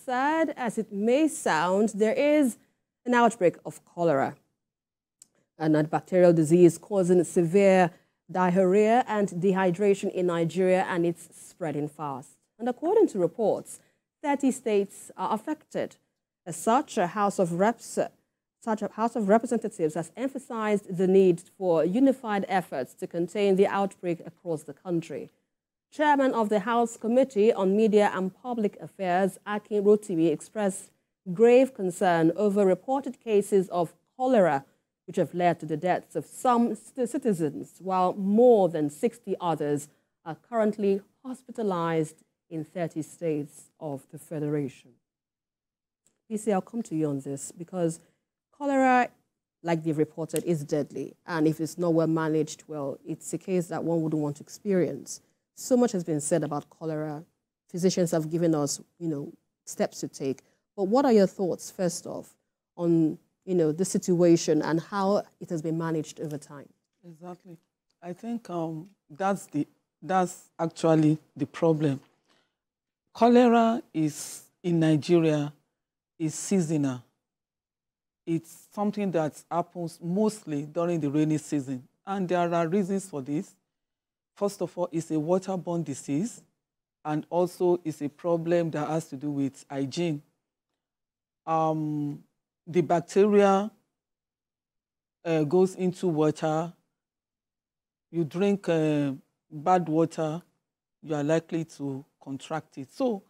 sad as it may sound, there is an outbreak of cholera, a bacterial disease causing severe diarrhea and dehydration in Nigeria, and it's spreading fast. And according to reports, 30 states are affected. As such, a House of Representatives has emphasized the need for unified efforts to contain the outbreak across the country. Chairman of the House Committee on Media and Public Affairs, Akin Rotimi, expressed grave concern over reported cases of cholera, which have led to the deaths of some citizens, while more than 60 others are currently hospitalized in 30 states of the Federation. PC, I'll come to you on this because cholera, like they've reported, is deadly. And if it's not well managed, well, it's a case that one wouldn't want to experience. So much has been said about cholera. Physicians have given us, steps to take. But what are your thoughts, first off, on, the situation and how it has been managed over time? Exactly. I think that's actually the problem. Cholera in Nigeria is seasonal. It's something that happens mostly during the rainy season. And there are reasons for this. First of all, it's a waterborne disease, and also it's a problem that has to do with hygiene. The bacteria goes into water. You drink bad water, you are likely to contract it. So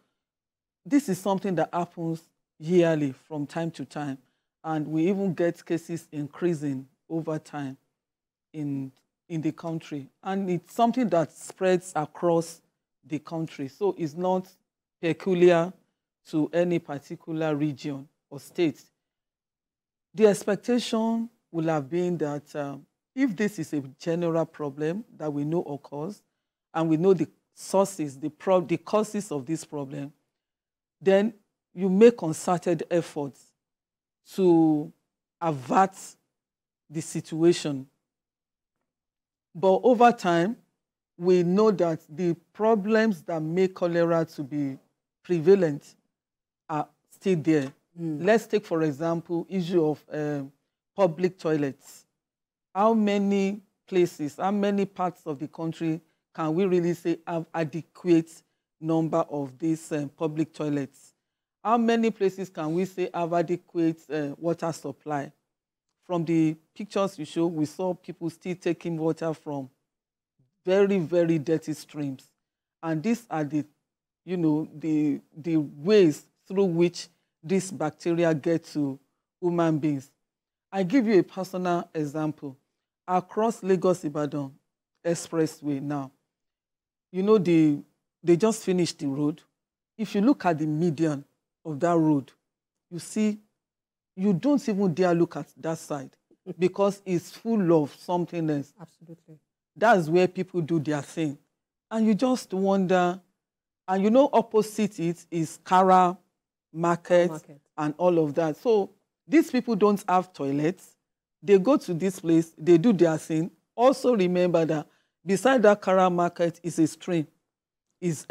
this is something that happens yearly from time to time. And we even get cases increasing over time in the country. And it's something that spreads across the country. So it's not peculiar to any particular region or state. The expectation will have been that if this is a general problem that we know occurs, and we know the sources, the causes of this problem, then you make concerted efforts to avert the situation. But over time, we know that the problems that make cholera to be prevalent are still there. Let's take, for example, issue of public toilets. How many places, how many parts of the country can we really say have adequate number of these public toilets? How many places can we say have adequate water supply? From the pictures you show, we saw people still taking water from very, very dirty streams. And these are the ways through which these bacteria get to human beings. I give you a personal example. Across Lagos-Ibadan Expressway now, they just finished the road. If you look at the median of that road, you see, you don't even dare look at that side because it's full of something else. Absolutely. That's where people do their thing. And you just wonder, and opposite it is Kara market and all of that. So these people don't have toilets. They go to this place, they do their thing. Also remember that beside that Kara market is a stream, is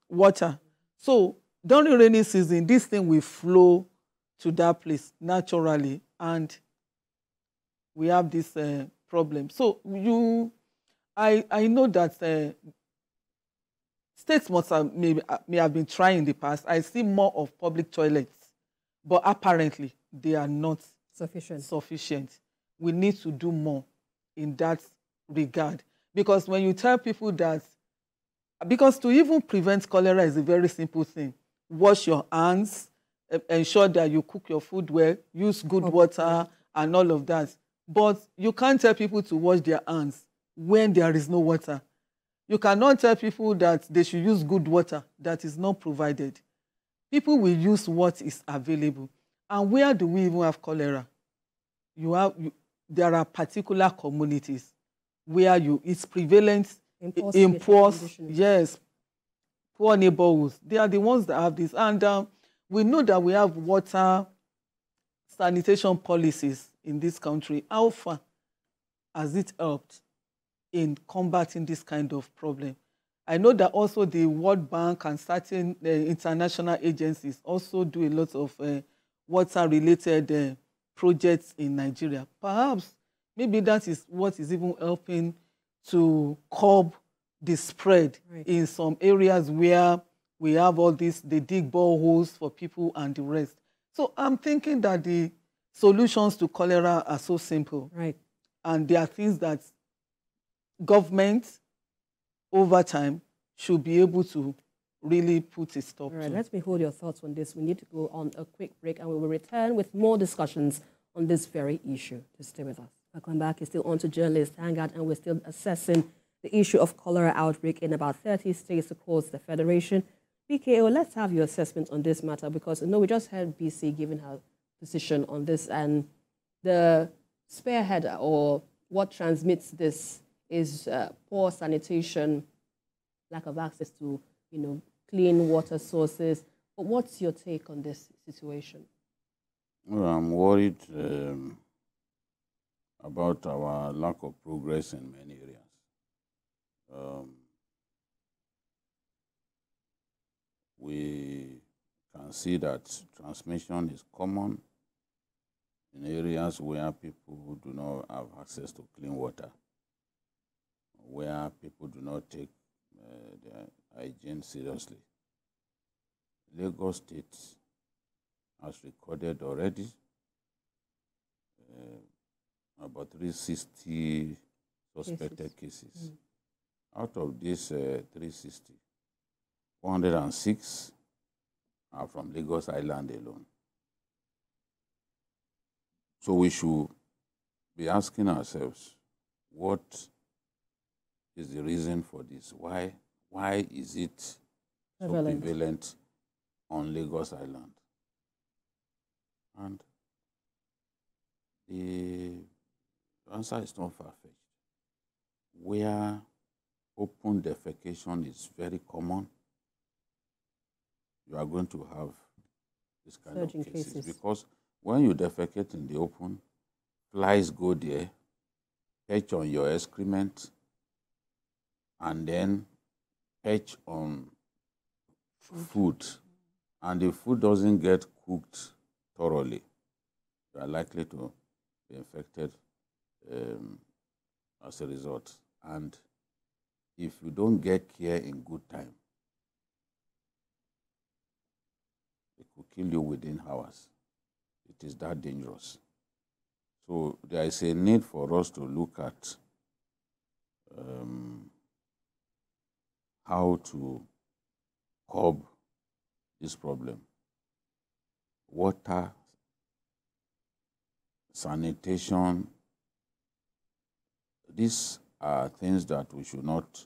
water. So during rainy season, this thing will flow to that place naturally, and we have this problem. So I know that states may have been trying in the past. I see more of public toilets, but apparently they are not sufficient. We need to do more in that regard. Because when you tell people that, because to even prevent cholera is a very simple thing. Wash your hands, ensure that you cook your food well, use good water and all of that. But you can't tell people to wash their hands when there is no water. You cannot tell people that they should use good water that is not provided. People will use what is available. And where do we even have cholera? There are particular communities where it's prevalent in poor, poor neighborhoods. They are the ones that have this. And we know that we have water sanitation policies in this country. How far has it helped in combating this kind of problem? I know that also the World Bank and certain international agencies also do a lot of water-related projects in Nigeria. Perhaps, maybe that is what is even helping to curb the spread in some areas where we have all this, they dig boreholes for people and the rest. So I'm thinking that the solutions to cholera are so simple. Right. And there are things that government over time should be able to really put a stop to. Let me hold your thoughts on this. We need to go on a quick break and we will return with more discussions on this very issue. Just stay with us. Welcome back. You're still on to Journalist Hangout and we're still assessing the issue of cholera outbreak in about 30 states across the Federation. PKO, let's have your assessment on this matter because we just heard BC giving her position on this, and the spearhead or what transmits this is poor sanitation, lack of access to clean water sources. But what's your take on this situation? Well, I'm worried about our lack of progress in many areas. We can see that transmission is common in areas where people do not have access to clean water, where people do not take their hygiene seriously. Lagos State has recorded already about 360 suspected cases. Out of these 360, 406 are from Lagos Island alone. So we should be asking ourselves, what is the reason for this? Why is it so prevalent on Lagos Island? And the answer is not far-fetched. Where open defecation is very common, you are going to have this kind of cases. Because when you defecate in the open, flies go there, perch on your excrement, and then perch on food. And the food doesn't get cooked thoroughly, you are likely to be infected as a result. And if you don't get care in good time, it could kill you within hours. It is that dangerous. So there is a need for us to look at how to curb this problem. Water, sanitation, these are things that we should not,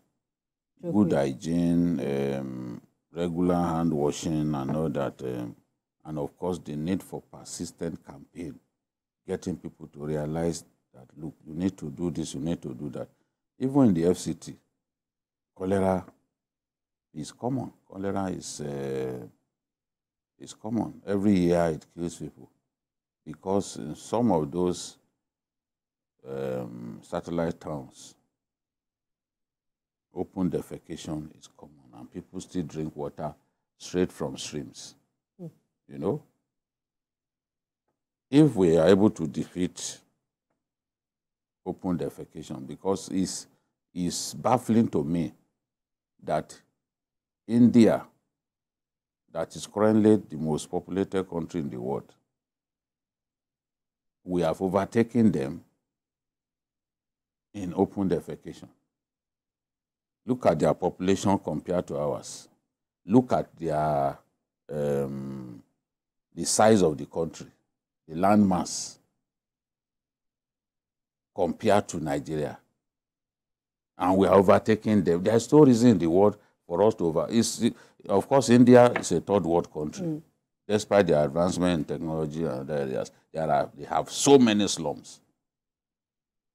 good hygiene, regular hand washing and all that, and of course the need for persistent campaign, getting people to realize that, look, you need to do this, you need to do that. Even in the FCT, cholera is common. Cholera is common. Every year it kills people because in some of those satellite towns, open defecation is common and people still drink water straight from streams. You know? If we are able to defeat open defecation, because it's baffling to me that India, that is currently the most populated country in the world, we have overtaken them in open defecation. Look at their population compared to ours. Look at their the size of the country, the land mass compared to Nigeria. And we are overtaking them. There's no reason in the world for us to of course, India is a third world country. Despite their advancement in technology and other areas, they have so many slums.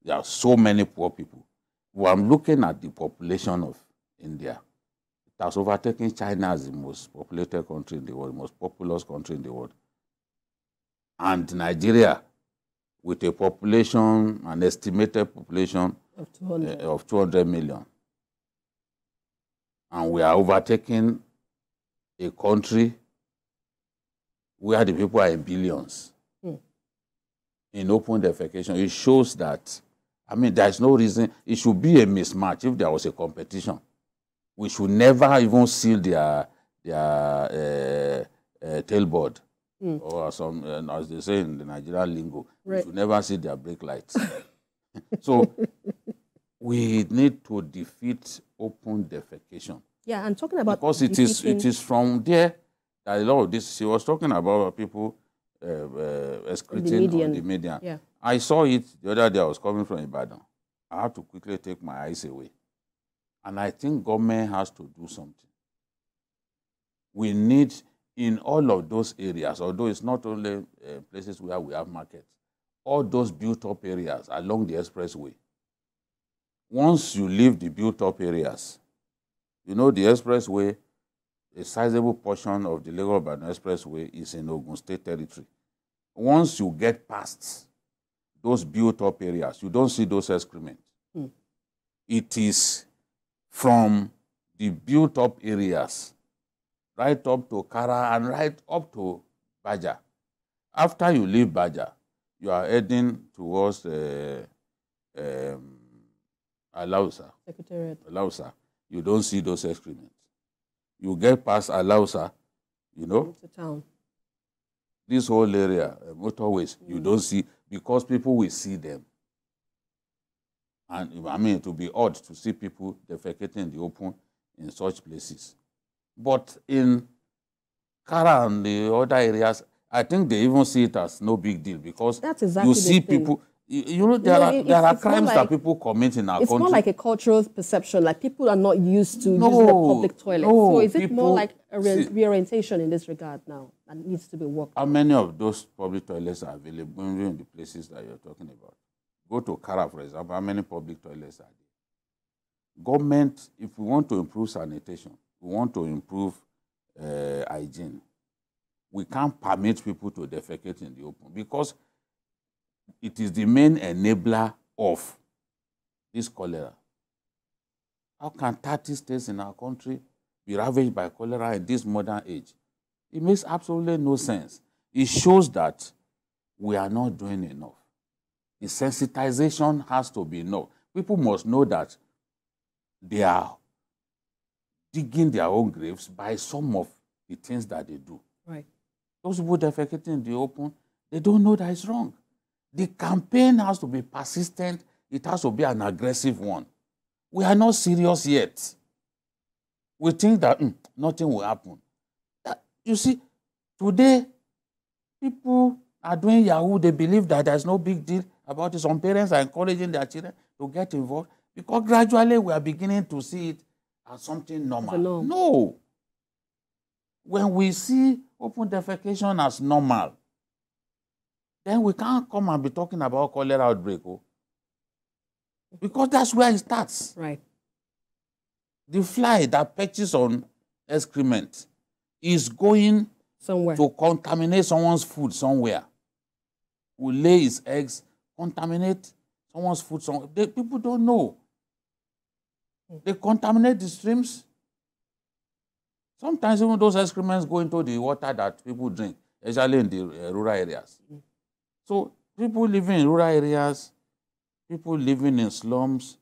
There are so many poor people. Well, I'm looking at the population of India. It has overtaken China as the most populated country in the world, the most populous country in the world. And Nigeria, with a population, an estimated population of 200 million. And we are overtaking a country where the people are in billions in open defecation. It shows that, I mean, there's no reason. It should be a mismatch if there was a competition. We should never even seal their tailboard. Or some, as they say in the Nigerian lingo, we should never see their brake lights. So we need to defeat open defecation. Yeah, and talking about because it is from there that a lot of this. She was talking about people excreting on the media. Yeah. I saw it the other day. I was coming from Ibadan. I had to quickly take my eyes away, and I think government has to do something. We need in all of those areas, although it's not only places where we have markets, all those built-up areas along the expressway. Once you leave the built-up areas, you know the expressway, a sizable portion of the Lagos-Ibadan expressway is in Ogun State territory. Once you get past those built-up areas, you don't see those excrements. It is from the built-up areas right up to Kara and right up to Baja. After you leave Baja, you are heading towards Alausa. Secretariat. Alausa. You don't see those excrements. You get past Alausa, you know. It's a town. This whole area, motorways, you don't see, because people will see them. And I mean, it will be odd to see people defecating in the open in such places. But in Kara and the other areas, I think they even see it as no big deal, because that's exactly you see people. You know, there are crimes that people commit in our country. It's more like a cultural perception, like people are not used to using the public toilet. So is it more like a reorientation in this regard now that needs to be worked on? How many of those public toilets are available in the places that you're talking about? Go to Kara, for example, how many public toilets are there? Government, if we want to improve sanitation, we want to improve hygiene, we can't permit people to defecate in the open, because it is the main enabler of this cholera. How can 30 states in our country be ravaged by cholera in this modern age? It makes absolutely no sense. It shows that we are not doing enough. The sensitization has to be enough. People must know that they are digging their own graves by some of the things that they do. Right. Those people defecating in the open, they don't know that it's wrong. The campaign has to be persistent. It has to be an aggressive one. We are not serious yet. We think that nothing will happen. You see, today, people are doing Yahoo. They believe that there's no big deal about it. Some parents are encouraging their children to get involved, because gradually we are beginning to see it as something normal. No. When we see open defecation as normal, then we can't come and be talking about cholera outbreak. Because that's where it starts. Right. The fly that perches on excrement is going somewhere to contaminate someone's food somewhere. Will lay its eggs, contaminate someone's food somewhere. People don't know. They contaminate the streams. Sometimes even those excrements go into the water that people drink, especially in the rural areas. So people living in rural areas, people living in slums,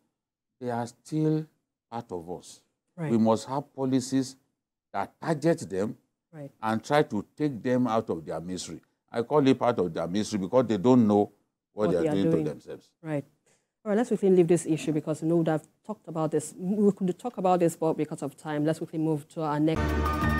they are still part of us. Right. We must have policies that target them and try to take them out of their misery. I call it part of their misery because they don't know what they are doing to themselves. Right. All right, let's quickly leave this issue because we know that I've talked about this. We could talk about this, but because of time, let's quickly move to our next.